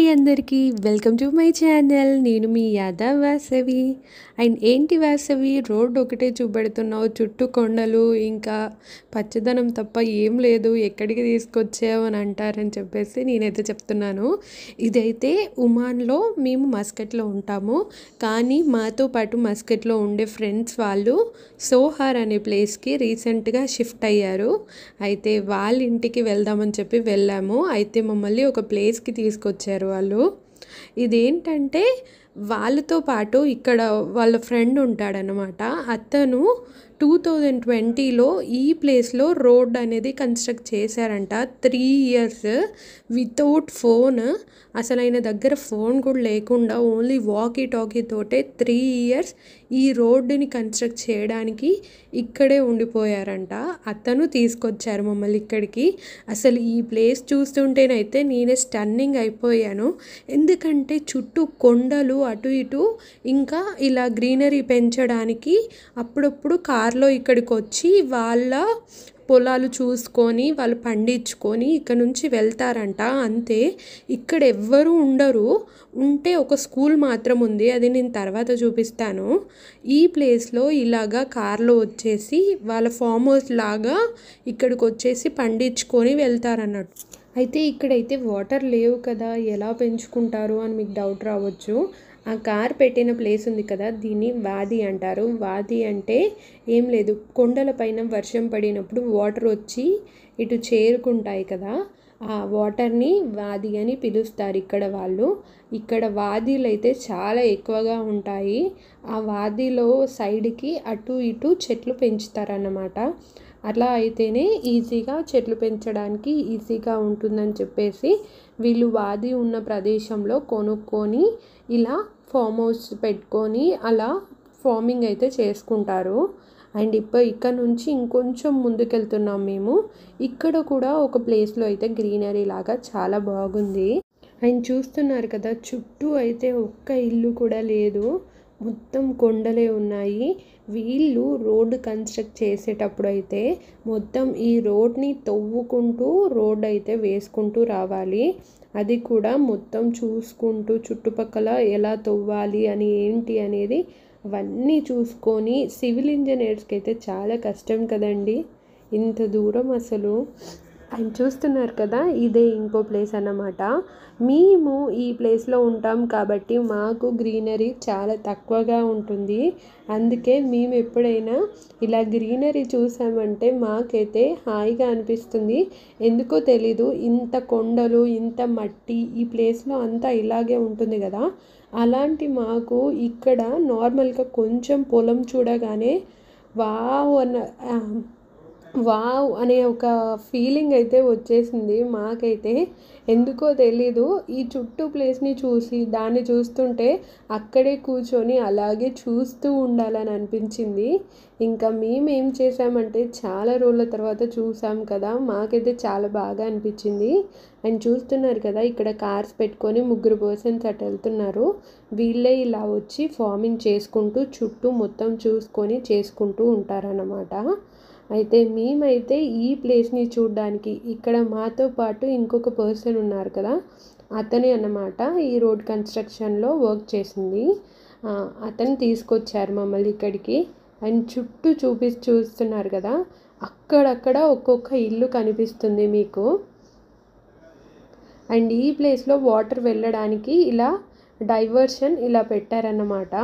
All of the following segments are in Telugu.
హాయ్ అందరికీ వెల్కమ్ టు మై ఛానల్. నేను మీ యాదవ్ వాసవి. అండ్ ఏంటి వాసవి రోడ్ ఒకటే చూపెడుతున్నావు, చుట్టూ కొండలు ఇంకా పచ్చదనం తప్ప ఏం లేదు, ఎక్కడికి తీసుకొచ్చావు అని అంటారని చెప్పేసి నేనైతే చెప్తున్నాను. ఇదైతే ఒమాన్లో మేము మస్కట్లో ఉంటాము, కానీ మాతో పాటు మస్కట్లో ఉండే ఫ్రెండ్స్ వాళ్ళు సోహార్ అనే ప్లేస్కి రీసెంట్గా షిఫ్ట్ అయ్యారు. అయితే వాళ్ళ ఇంటికి వెళ్దామని చెప్పి వెళ్ళాము. అయితే మమ్మల్ని ఒక ప్లేస్కి తీసుకొచ్చారు వాళ్ళు. ఇదేంటంటే వాళ్ళతో పాటు ఇక్కడ వాళ్ళ ఫ్రెండ్ ఉంటాడనమాట. అతను 2020లో ఈ ప్లేస్లో రోడ్ అనేది కన్స్ట్రక్ట్ చేశారంట. 3 ఇయర్స్ వితౌట్ ఫోన్, అసలు ఆయన దగ్గర ఫోన్ కూడా లేకుండా ఓన్లీ వాకీ టాకీ తోటే 3 ఇయర్స్ ఈ రోడ్డుని కన్స్ట్రక్ట్ చేయడానికి ఇక్కడే ఉండిపోయారంట. అతను తీసుకొచ్చారు మమ్మల్ని ఇక్కడికి. అసలు ఈ ప్లేస్ చూస్తుంటేనైతే నేనే స్టన్నింగ్ అయిపోయాను. ఎందుకంటే చుట్టూ కొండలు అటు ఇటు, ఇంకా ఇలా గ్రీనరీ పెంచడానికి అప్పుడప్పుడు కార్లో ఇక్కడికి వచ్చి వాళ్ళ పొలాలు చూసుకొని వాళ్ళు పండించుకొని ఇక్కడ నుంచి వెళ్తారంట. అంతే, ఇక్కడ ఎవ్వరూ ఉండరు. ఉంటే ఒక స్కూల్ మాత్రం ఉంది, అది నేను తర్వాత చూపిస్తాను. ఈ ప్లేస్లో ఇలాగా కార్లో వచ్చేసి వాళ్ళ ఫామ్ హౌస్ లాగా ఇక్కడికి వచ్చేసి పండించుకొని వెళ్తారన్నట్టు. అయితే ఇక్కడైతే వాటర్ లేవు కదా, ఎలా పెంచుకుంటారు అని మీకు డౌట్ రావచ్చు. ఆ కార్ పెట్టిన ప్లేస్ ఉంది కదా, దీన్ని వాది అంటారు. వాది అంటే ఏం లేదు, కొండల పైన వర్షం పడినప్పుడు వాటర్ వచ్చి ఇటు చేరుకుంటాయి కదా, ఆ వాటర్ని వాది అని పిలుస్తారు ఇక్కడ వాళ్ళు. ఇక్కడ వాదీలు అయితే చాలా ఎక్కువగా ఉంటాయి. ఆ వాదీలో సైడ్కి అటు ఇటు చెట్లు పెంచుతారన్నమాట. అలా అయితేనే ఈజీగా చెట్లు పెంచడానికి ఈజీగా ఉంటుందని చెప్పేసి వీళ్ళు వాది ఉన్న ప్రదేశంలో కొనుక్కొని ఇలా ఫామ్ హౌస్ పెట్టుకొని అలా ఫార్మింగ్ అయితే చేసుకుంటారు. అండ్ ఇక్కడ నుంచి ఇంకొంచెం ముందుకెళ్తున్నాం మేము. ఇక్కడ కూడా ఒక ప్లేస్లో అయితే గ్రీనరీ లాగా చాలా బాగుంది. అండ్ చూస్తున్నారు కదా, చుట్టూ అయితే ఒక్క ఇల్లు కూడా లేదు, మొత్తం కొండలే ఉన్నాయి. వీళ్ళు రోడ్డు కన్స్ట్రక్ట్ చేసేటప్పుడు అయితే మొత్తం ఈ రోడ్ని తవ్వుకుంటూ రోడ్ అయితే వేసుకుంటూ రావాలి. అది కూడా మొత్తం చూసుకుంటూ చుట్టుపక్కల ఎలా తవ్వాలి అని ఏంటి అనేది అవన్నీ చూసుకొని, సివిల్ ఇంజనీర్స్కి అయితే చాలా కష్టం కదండి ఇంత దూరం అసలు. ఆయన చూస్తున్నారు కదా, ఇదే ఇంకో ప్లేస్ అన్నమాట. మేము ఈ ప్లేస్లో ఉంటాం కాబట్టి మాకు గ్రీనరీ చాలా తక్కువగా ఉంటుంది. అందుకే మేము ఎప్పుడైనా ఇలా గ్రీనరీ చూసామంటే మాకైతే హాయిగా అనిపిస్తుంది. ఎందుకో తెలీదు, ఇంత కొండలు ఇంత మట్టి ఈ ప్లేస్లో అంతా ఇలాగే ఉంటుంది కదా, అలాంటి మాకు ఇక్కడ నార్మల్గా కొంచెం పొలం చూడగానే వావ్ అనే ఒక ఫీలింగ్ అయితే వచ్చేసింది మాకైతే. ఎందుకో తెలీదు, ఈ చుట్టూ ప్లేస్ని చూసి దాన్ని చూస్తుంటే అక్కడే కూర్చొని అలాగే చూస్తూ ఉండాలని అనిపించింది. ఇంకా మేము ఏం చేసామంటే చాలా రోజుల తర్వాత చూసాం కదా, మాకైతే చాలా బాగా అనిపించింది. అండ్ చూస్తున్నారు కదా, ఇక్కడ కార్స్ పెట్టుకొని 3 పర్సన్స్ అటు వెళ్తున్నారు. వీళ్ళే ఇలా వచ్చి ఫార్మింగ్ చేసుకుంటూ చుట్టూ మొత్తం చూసుకొని చేసుకుంటూ ఉంటారన్నమాట. అయితే మేమైతే ఈ ప్లేస్ని చూడడానికి ఇక్కడ మాతో పాటు ఇంకొక పర్సన్ ఉన్నారు కదా, అతనే అన్నమాట ఈ రోడ్ కన్స్ట్రక్షన్లో వర్క్ చేసింది. అతను తీసుకొచ్చారు మమ్మల్ని ఇక్కడికి. అండ్ చుట్టూ చూస్తున్నారు కదా, అక్కడక్కడ ఒక్కొక్క ఇల్లు కనిపిస్తుంది మీకు. అండ్ ఈ ప్లేస్లో వాటర్ వెళ్ళడానికి ఇలా డైవర్షన్ ఇలా పెట్టారన్నమాట.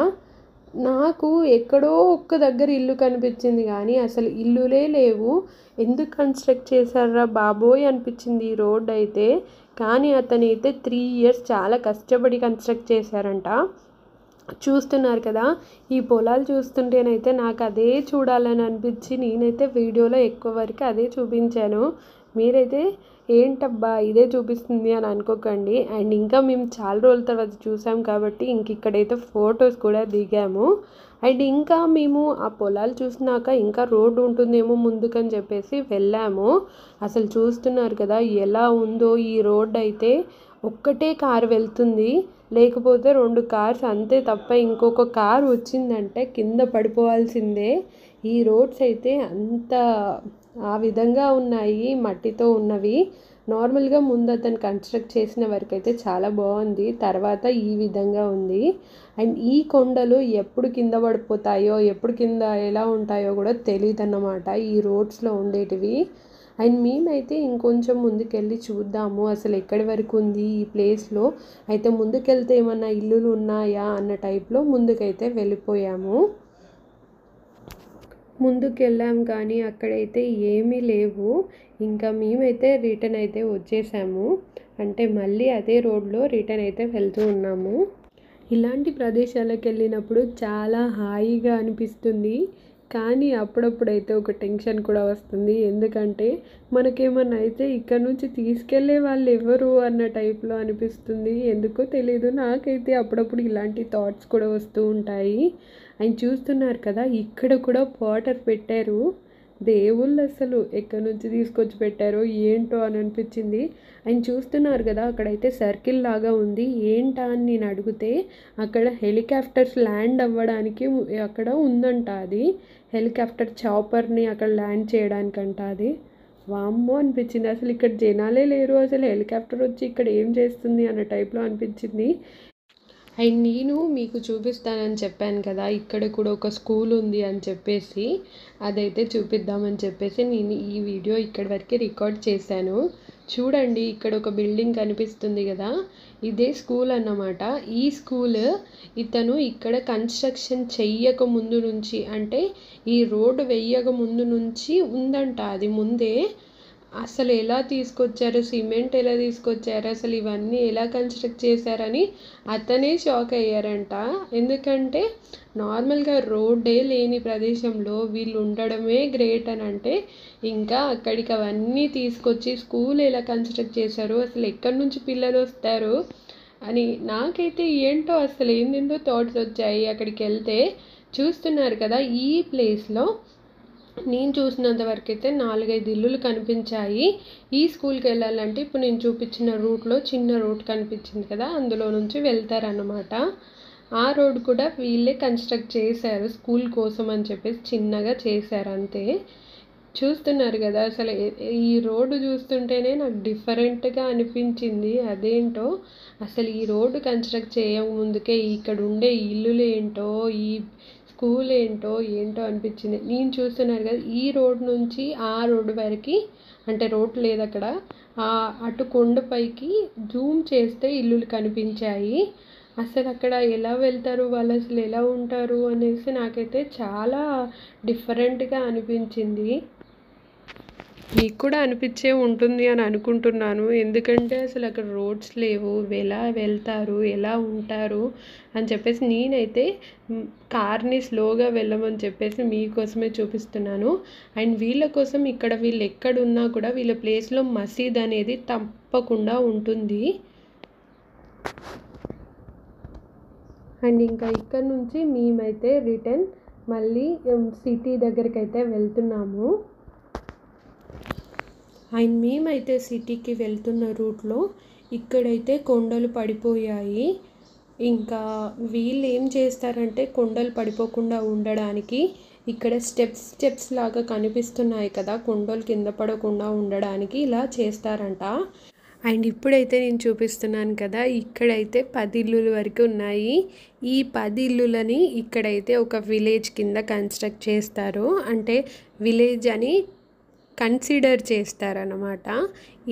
నాకు ఎక్కడో ఒక్క దగ్గర ఇల్లు కనిపించింది కానీ అసలు ఇల్లులే లేవు. ఎందుకు కన్స్ట్రక్ట్ చేశారా బాబోయ్ అనిపించింది ఈ రోడ్ అయితే. కానీ అతనైతే 3 ఇయర్స్ చాలా కష్టపడి కన్స్ట్రక్ట్ చేశారంట. చూస్తున్నారు కదా, ఈ పొలాలు చూస్తుంటేనైతే నాకు అదే చూడాలని అనిపించి నేనైతే వీడియోలో ఎక్కువ వరకు అదే చూపించాను. మీరైతే ఏంటబ్బా ఇదే చూపిస్తుంది అని అనుకోకండి. అండ్ ఇంకా మేము చాలా రోజుల తర్వాత చూసాం కాబట్టి ఇక్కడైతే ఫొటోస్ కూడా దిగాము. అండ్ ఇంకా మేము ఆ పొలాలు చూసినాక ఇంకా రోడ్డు ఉంటుందేమో ముందుకని చెప్పేసి వెళ్ళాము. అసలు చూస్తున్నారు కదా ఎలా ఉందో ఈ రోడ్ అయితే. ఒక్కటే కారు వెళ్తుంది, లేకపోతే 2 కార్స్ అంతే తప్ప ఇంకొక కారు వచ్చిందంటే కింద పడిపోవాల్సిందే. ఈ రోడ్స్ అయితే అంత ఆ విధంగా ఉన్నాయి, మట్టితో ఉన్నవి. నార్మల్గా ముందు అతను కన్స్ట్రక్ట్ చేసిన వరకు అయితే చాలా బాగుంది, తర్వాత ఈ విధంగా ఉంది. అండ్ ఈ కొండలు ఎప్పుడు కింద పడిపోతాయో, ఎప్పుడు కింద ఎలా ఉంటాయో కూడా తెలియదు అన్నమాట ఈ రోడ్స్లో ఉండేటివి. అండ్ మేమైతే ఇంకొంచెం ముందుకెళ్ళి చూద్దాము అసలు ఎక్కడి వరకు ఉంది ఈ ప్లేస్లో, అయితే ముందుకెళ్తే ఏమన్నా ఇల్లులు ఉన్నాయా అన్న టైప్లో ముందుకైతే వెళ్ళిపోయాము. ముందుకెళ్ళాం కానీ అక్కడైతే ఏమీ లేవు. ఇంకా మేమైతే రిటర్న్ అయితే వచ్చేసాము, అంటే మళ్ళీ అదే రోడ్లో రిటర్న్ అయితే వెళ్తూ ఉన్నాము. ఇలాంటి ప్రదేశాలకు వెళ్ళినప్పుడు చాలా హాయిగా అనిపిస్తుంది, కానీ అప్పుడప్పుడైతే ఒక టెన్షన్ కూడా వస్తుంది. ఎందుకంటే మనకేమన్నా అయితే ఇక్కడ నుంచి తీసుకెళ్లే వాళ్ళు ఎవరు అన్న టైప్లో అనిపిస్తుంది. ఎందుకో తెలీదు, నాకైతే అప్పుడప్పుడు ఇలాంటి థాట్స్ కూడా వస్తూ ఉంటాయి. ఆయన చూస్తున్నారు కదా, ఇక్కడ కూడా వాటర్ పెట్టారు. దేవుళ్ళు అసలు ఎక్కడి నుంచి తీసుకొచ్చి పెట్టారో ఏంటో అని అనిపించింది. ఆయన చూస్తున్నారు కదా, అక్కడైతే సర్కిల్ లాగా ఉంది. ఏంటా అని నేను అడిగితే అక్కడ హెలికాప్టర్స్ ల్యాండ్ అవ్వడానికి అక్కడ ఉందంట. అది హెలికాప్టర్ చాపర్ని అక్కడ ల్యాండ్ చేయడానికంట. అది వామ్మో అనిపించింది. అసలు ఇక్కడ జనాలే లేరు, అసలు హెలికాప్టర్ వచ్చి ఇక్కడ ఏం చేస్తుంది అన్న టైప్లో అనిపించింది. అండ్ నేను మీకు చూపిస్తానని చెప్పాను కదా, ఇక్కడ కూడా ఒక స్కూల్ ఉంది అని చెప్పేసి, అదైతే చూపిద్దామని చెప్పేసి నేను ఈ వీడియో ఇక్కడి వరకే రికార్డ్ చేశాను. చూడండి, ఇక్కడ ఒక బిల్డింగ్ కనిపిస్తుంది కదా, ఇదే స్కూల్ అన్నమాట. ఈ స్కూల్ ఇతను ఇక్కడ కన్స్ట్రక్షన్ చెయ్యక ముందు నుంచి, అంటే ఈ రోడ్డు వేయక ముందు నుంచి ఉందంట. అది ముందే అసలు ఎలా తీసుకొచ్చారు, సిమెంట్ ఎలా తీసుకొచ్చారు, అసలు ఇవన్నీ ఎలా కన్స్ట్రక్ట్ చేశారని అతనే షాక్ అయ్యారంట. ఎందుకంటే నార్మల్గా రోడ్డే లేని ప్రదేశంలో వీళ్ళు ఉండడమే గ్రేట్ అని అంటే, ఇంకా అక్కడికి అవన్నీ తీసుకొచ్చి స్కూల్ ఎలా కన్స్ట్రక్ట్ చేశారు, అసలు ఎక్కడి నుంచి పిల్లలు వస్తారు అని నాకైతే ఏంటో అసలు ఏందేందో థాట్స్ వచ్చాయి అక్కడికి వెళ్తే. చూస్తున్నారు కదా, ఈ ప్లేస్లో నేను చూసినంత వరకు అయితే 4-5 ఇల్లులు కనిపించాయి. ఈ స్కూల్కి వెళ్ళాలంటే ఇప్పుడు నేను చూపించిన రూట్లో చిన్న రూట్ కనిపించింది కదా, అందులో నుంచి వెళ్తారన్నమాట. ఆ రోడ్ కూడా వీళ్ళే కన్స్ట్రక్ట్ చేశారు స్కూల్ కోసం అని చెప్పేసి, చిన్నగా చేశారు అంతే. చూస్తున్నారు కదా, అసలు ఈ రోడ్డు చూస్తుంటేనే నాకు డిఫరెంట్గా అనిపించింది. అదేంటో అసలు ఈ రోడ్డు కన్స్ట్రక్ట్ చేయక ముందుకే ఇక్కడ ఉండే ఇల్లులు ఏంటో, ఈ స్కూల్ ఏంటో అనిపించింది. నేను చూస్తున్నారు కదా, ఈ రోడ్ నుంచి ఆ రోడ్డు వరకు, అంటే రోడ్ లేదు అక్కడ, అటు కొండపైకి జూమ్ చేస్తే ఇల్లులు కనిపించాయి. అసలు అక్కడ ఎలా వెళ్తారు వాళ్ళు, అసలు ఎలా ఉంటారు అనేసి నాకైతే చాలా డిఫరెంట్గా అనిపించింది. మీకు కూడా అనిపించే ఉంటుంది అని అనుకుంటున్నాను. ఎందుకంటే అసలు అక్కడ రోడ్స్ లేవు, ఎలా వెళ్తారు, ఎలా ఉంటారు అని చెప్పేసి నేనైతే కార్ని స్లోగా వెళ్ళమని చెప్పేసి మీకోసమే చూపిస్తున్నాను. అండ్ వీళ్ళ కోసం ఇక్కడ వీళ్ళు ఎక్కడున్నా కూడా వీళ్ళ ప్లేస్లో మసీద్ అనేది తప్పకుండా ఉంటుంది. అండ్ ఇంకా ఇక్కడ నుంచి మేమైతే రిటర్న్ మళ్ళీ సిటీ దగ్గరికి అయితే వెళ్తున్నాము. అండ్ మేమైతే సిటీకి వెళ్తున్న రూట్లో ఇక్కడైతే కొండలు పడిపోయాయి. ఇంకా వీళ్ళు ఏం చేస్తారంటే కొండలు పడిపోకుండా ఉండడానికి ఇక్కడ స్టెప్స్ లాగా కనిపిస్తున్నాయి కదా, కొండలు కింద పడకుండా ఉండడానికి ఇలా చేస్తారంట. అండ్ ఇప్పుడైతే నేను చూపిస్తున్నాను కదా, ఇక్కడైతే 10 ఇల్లుల వరకు ఉన్నాయి. ఈ 10 ఇల్లులని ఇక్కడైతే ఒక విలేజ్ కింద కన్స్ట్రక్ట్ చేస్తారు, అంటే విలేజ్ అని కన్సిడర్ చేస్తారన్నమాట.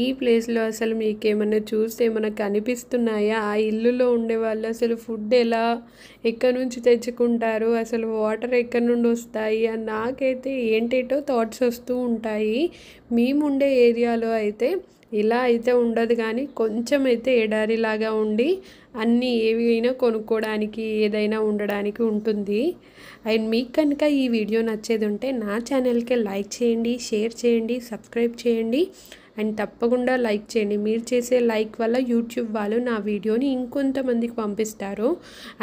ఈ ప్లేస్లో అసలు మీకు ఏమైనా చూస్తే ఏమైనా కనిపిస్తున్నాయా, ఆ ఇల్లులో ఉండే వాళ్ళు అసలు ఫుడ్ ఎలా ఎక్కడి నుంచి తెచ్చుకుంటారు, అసలు వాటర్ ఎక్కడి నుండి వస్తాయి అని నాకైతే ఏంటేటో థాట్స్ వస్తూ ఉంటాయి. మేము ఉండే ఏరియాలో అయితే ఇలా అయితే ఉండదు, కానీ కొంచెం అయితే ఎడారిలాగా ఉండి అన్నీ ఏవి అయినా కొనుక్కోవడానికి ఏదైనా ఉండడానికి ఉంటుంది. అండ్ మీకు కనుక ఈ వీడియో నచ్చేది ఉంటే నా ఛానల్కి లైక్ చేయండి, షేర్ చేయండి, సబ్స్క్రైబ్ చేయండి. అండ్ తప్పకుండా లైక్ చేయండి. మీరు చేసే లైక్ వల్ల యూట్యూబ్ వాళ్ళు నా వీడియోని ఇంకొంతమందికి పంపిస్తారు.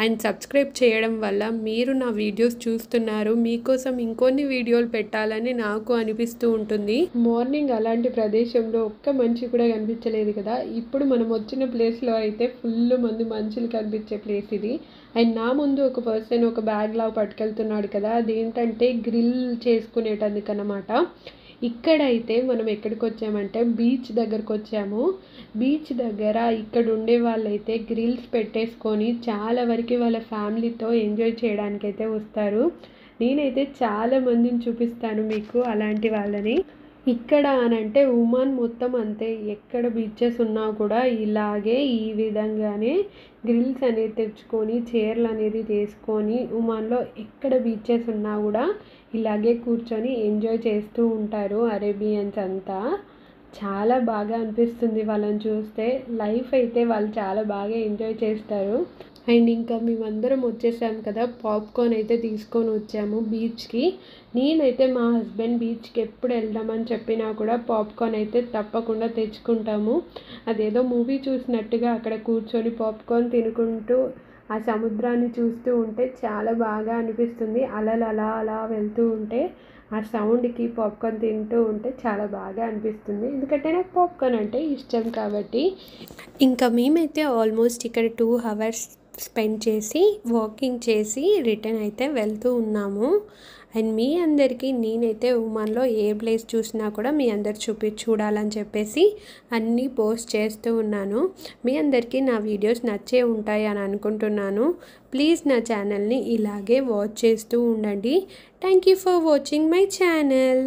అండ్ సబ్స్క్రైబ్ చేయడం వల్ల మీరు నా వీడియోస్ చూస్తున్నారు, మీకోసం ఇంకొన్ని వీడియోలు పెట్టాలని నాకు అనిపిస్తూ ఉంటుంది. మార్నింగ్ అలాంటి ప్రదేశంలో ఒక్క మనిషి కూడా కనిపించలేదు కదా, ఇప్పుడు మనం వచ్చిన ప్లేస్లో అయితే ఫుల్ మంది మనుషులు కనిపించే ప్లేస్ ఇది. అండ్ నా ముందు ఒక పర్సన్ ఒక బ్యాగ్ లాగా పట్టుకెళ్తున్నాడు కదా, అదేంటంటే గ్రిల్ చేసుకునేటందుకు అన్నమాట. ఇక్కడైతే మనం ఎక్కడికి వచ్చామంటే బీచ్ దగ్గరకు వచ్చాము. బీచ్ దగ్గర ఇక్కడ ఉండే వాళ్ళైతే గ్రిల్స్ పెట్టేసుకొని చాలా వరకు వాళ్ళ ఫ్యామిలీతో ఎంజాయ్ చేయడానికైతే వస్తారు. నేనైతే చాలా మందిని చూపిస్తాను మీకు అలాంటి వాళ్ళని. ఇక్కడ అనంటే ఉమాన్ మొత్తం అంతే, ఎక్కడ బీచెస్ ఉన్నా కూడా ఇలాగే ఈ విధంగానే గ్రిల్స్ అనేది తెచ్చుకొని చైర్లు అనేది తీసుకొని ఉమాన్లో ఎక్కడ బీచెస్ ఉన్నా కూడా ఇలాగే కూర్చొని ఎంజాయ్ చేస్తూ ఉంటారు అరేబియన్స్ అంతా. చాలా బాగా అనిపిస్తుంది వాళ్ళని చూస్తే. లైఫ్ అయితే వాళ్ళు చాలా బాగా ఎంజాయ్ చేస్తారు. అండ్ ఇంకా మేమందరం వచ్చేసాం కదా, పాప్కార్న్ అయితే తీసుకొని వచ్చాము బీచ్కి. నేనైతే మా హస్బెండ్ బీచ్కి ఎప్పుడు వెళ్దామని చెప్పినా కూడా పాప్కార్న్ అయితే తప్పకుండా తెచ్చుకుంటాము. అదేదో మూవీ చూసినట్టుగా అక్కడ కూర్చొని పాప్కార్న్ తినుకుంటూ ఆ సముద్రాన్ని చూస్తూ ఉంటే చాలా బాగా అనిపిస్తుంది. అలలు అలా అలా వెళ్తూ ఉంటే ఆ సౌండ్కి పాప్కార్న్ తింటూ ఉంటే చాలా బాగా అనిపిస్తుంది. ఎందుకంటే నాకు పాప్కార్న్ అంటే ఇష్టం కాబట్టి. ఇంకా మేమైతే ఆల్మోస్ట్ ఇక్కడ 2 hours స్పెండ్ చేసి వాకింగ్ చేసి రిటర్న్ అయితే వెళ్తూ ఉన్నాము. అండ్ మీ అందరికీ నేనైతే ఉమాన్లో ఏ ప్లేస్ చూసినా కూడా మీ అందరు చూడాలని చెప్పేసి అన్నీ పోస్ట్ చేస్తూ ఉన్నాను. మీ అందరికీ నా వీడియోస్ నచ్చే ఉంటాయి అని అనుకుంటున్నాను. ప్లీజ్ నా ఛానల్ని ఇలాగే వాచ్ చేస్తూ ఉండండి. Thank you for watching my channel.